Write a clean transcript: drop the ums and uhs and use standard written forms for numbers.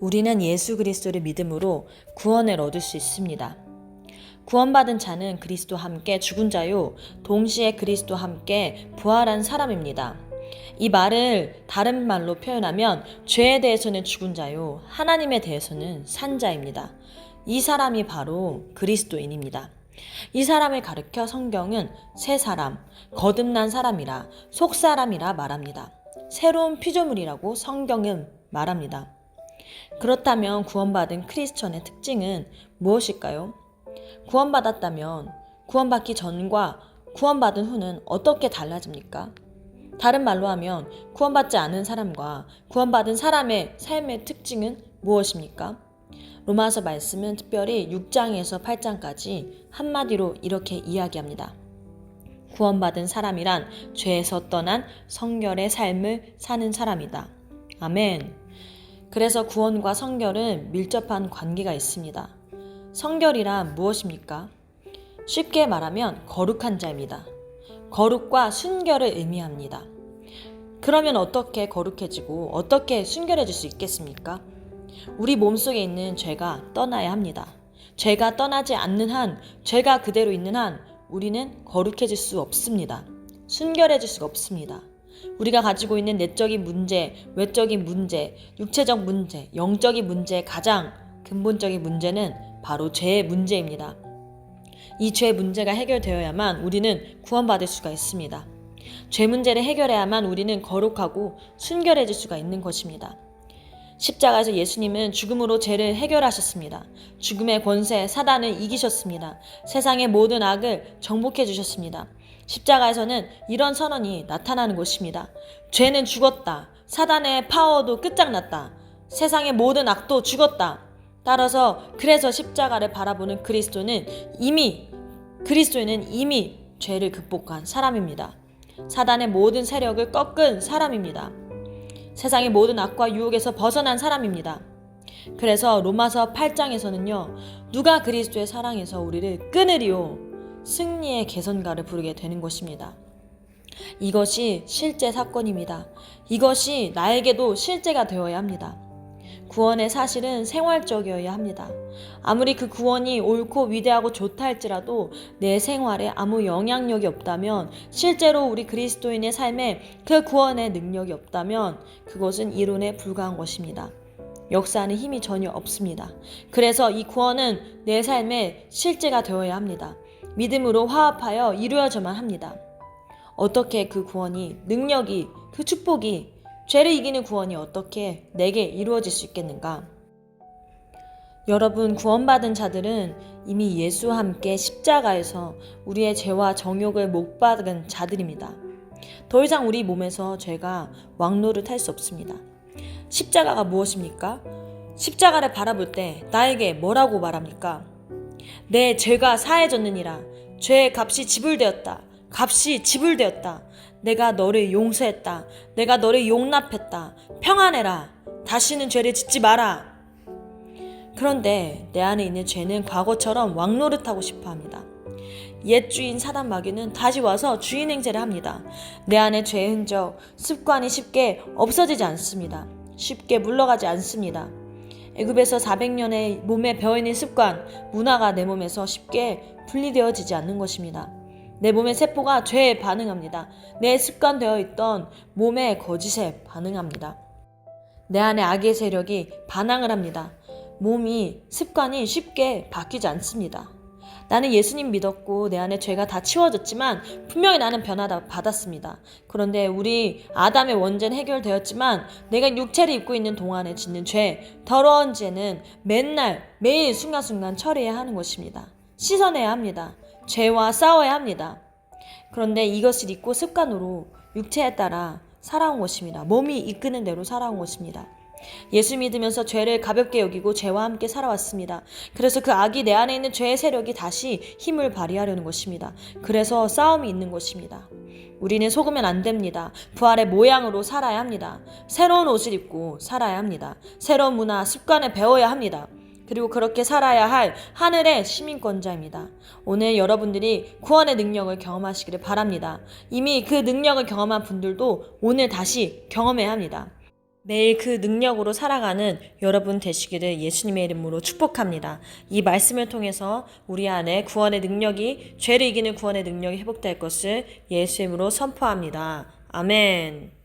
우리는 예수 그리스도를 믿음으로 구원을 얻을 수 있습니다. 구원받은 자는 그리스도와 함께 죽은 자요, 동시에 그리스도와 함께 부활한 사람입니다. 이 말을 다른 말로 표현하면 죄에 대해서는 죽은 자요, 하나님에 대해서는 산 자입니다. 이 사람이 바로 그리스도인입니다. 이 사람을 가르쳐 성경은 새 사람, 거듭난 사람이라, 속사람이라 말합니다. 새로운 피조물이라고 성경은 말합니다. 그렇다면 구원받은 크리스천의 특징은 무엇일까요? 구원받았다면 구원받기 전과 구원받은 후는 어떻게 달라집니까? 다른 말로 하면 구원받지 않은 사람과 구원받은 사람의 삶의 특징은 무엇입니까? 로마서 말씀은 특별히 6장에서 8장까지 한마디로 이렇게 이야기합니다. 구원받은 사람이란 죄에서 떠난 성결의 삶을 사는 사람이다. 아멘. 그래서 구원과 성결은 밀접한 관계가 있습니다. 성결이란 무엇입니까? 쉽게 말하면 거룩한 자입니다. 거룩과 순결을 의미합니다. 그러면 어떻게 거룩해지고 어떻게 순결해질 수 있겠습니까? 우리 몸속에 있는 죄가 떠나야 합니다. 죄가 떠나지 않는 한, 죄가 그대로 있는 한 우리는 거룩해질 수 없습니다. 순결해질 수가 없습니다. 우리가 가지고 있는 내적인 문제, 외적인 문제, 육체적 문제, 영적인 문제의 가장 근본적인 문제는 바로 죄의 문제입니다. 이 죄 문제가 해결되어야만 우리는 구원받을 수가 있습니다. 죄 문제를 해결해야만 우리는 거룩하고 순결해질 수가 있는 것입니다. 십자가에서 예수님은 죽음으로 죄를 해결하셨습니다. 죽음의 권세, 사단을 이기셨습니다. 세상의 모든 악을 정복해 주셨습니다. 십자가에서는 이런 선언이 나타나는 것입니다. 죄는 죽었다. 사단의 파워도 끝장났다. 세상의 모든 악도 죽었다. 따라서 그래서 십자가를 바라보는 그리스도인은 이미 죄를 극복한 사람입니다. 사단의 모든 세력을 꺾은 사람입니다. 세상의 모든 악과 유혹에서 벗어난 사람입니다. 그래서 로마서 8장에서는요. 누가 그리스도의 사랑에서 우리를 끊으리요? 승리의 개선가를 부르게 되는 것입니다. 이것이 실제 사건입니다. 이것이 나에게도 실제가 되어야 합니다. 구원의 사실은 생활적이어야 합니다. 아무리 그 구원이 옳고 위대하고 좋다 할지라도 내 생활에 아무 영향력이 없다면, 실제로 우리 그리스도인의 삶에 그 구원의 능력이 없다면 그것은 이론에 불과한 것입니다. 역사하는 힘이 전혀 없습니다. 그래서 이 구원은 내 삶에 실제가 되어야 합니다. 믿음으로 화합하여 이루어져만 합니다. 어떻게 그 구원이, 능력이, 그 축복이, 죄를 이기는 구원이 어떻게 내게 이루어질 수 있겠는가? 여러분, 구원받은 자들은 이미 예수와 함께 십자가에서 우리의 죄와 정욕을 못 박은 자들입니다. 더 이상 우리 몸에서 죄가 왕노릇할 수 없습니다. 십자가가 무엇입니까? 십자가를 바라볼 때 나에게 뭐라고 말합니까? 내 죄가 사해졌느니라. 죄의 값이 지불되었다. 값이 지불되었다. 내가 너를 용서했다. 내가 너를 용납했다. 평안해라. 다시는 죄를 짓지 마라. 그런데 내 안에 있는 죄는 과거처럼 왕노릇하고 싶어합니다. 옛 주인 사단 마귀는 다시 와서 주인 행세를 합니다. 내 안에 죄의 흔적, 습관이 쉽게 없어지지 않습니다. 쉽게 물러가지 않습니다. 애굽에서 400년의 몸에 배어있는 습관, 문화가 내 몸에서 쉽게 분리되어지지 않는 것입니다. 내 몸의 세포가 죄에 반응합니다. 내 습관되어 있던 몸의 거짓에 반응합니다. 내 안에 악의 세력이 반항을 합니다. 몸이, 습관이 쉽게 바뀌지 않습니다. 나는 예수님 믿었고 내 안에 죄가 다 치워졌지만 분명히 나는 변화다 받았습니다. 그런데 우리 아담의 원죄는 해결되었지만 내가 육체를 입고 있는 동안에 짓는 죄, 더러운 죄는 매일 순간순간 처리해야 하는 것입니다. 씻어내야 합니다. 죄와 싸워야 합니다. 그런데 이것을 잊고 습관으로 육체에 따라 살아온 것입니다. 몸이 이끄는 대로 살아온 것입니다. 예수 믿으면서 죄를 가볍게 여기고 죄와 함께 살아왔습니다. 그래서 그 악이 내 안에 있는 죄의 세력이 다시 힘을 발휘하려는 것입니다. 그래서 싸움이 있는 것입니다. 우리는 속으면 안 됩니다. 부활의 모양으로 살아야 합니다. 새로운 옷을 입고 살아야 합니다. 새로운 문화, 습관을 배워야 합니다. 그리고 그렇게 살아야 할 하늘의 시민권자입니다. 오늘 여러분들이 구원의 능력을 경험하시기를 바랍니다. 이미 그 능력을 경험한 분들도 오늘 다시 경험해야 합니다. 매일 그 능력으로 살아가는 여러분 되시기를 예수님의 이름으로 축복합니다. 이 말씀을 통해서 우리 안에 구원의 능력이, 죄를 이기는 구원의 능력이 회복될 것을 예수의 이름으로 선포합니다. 아멘.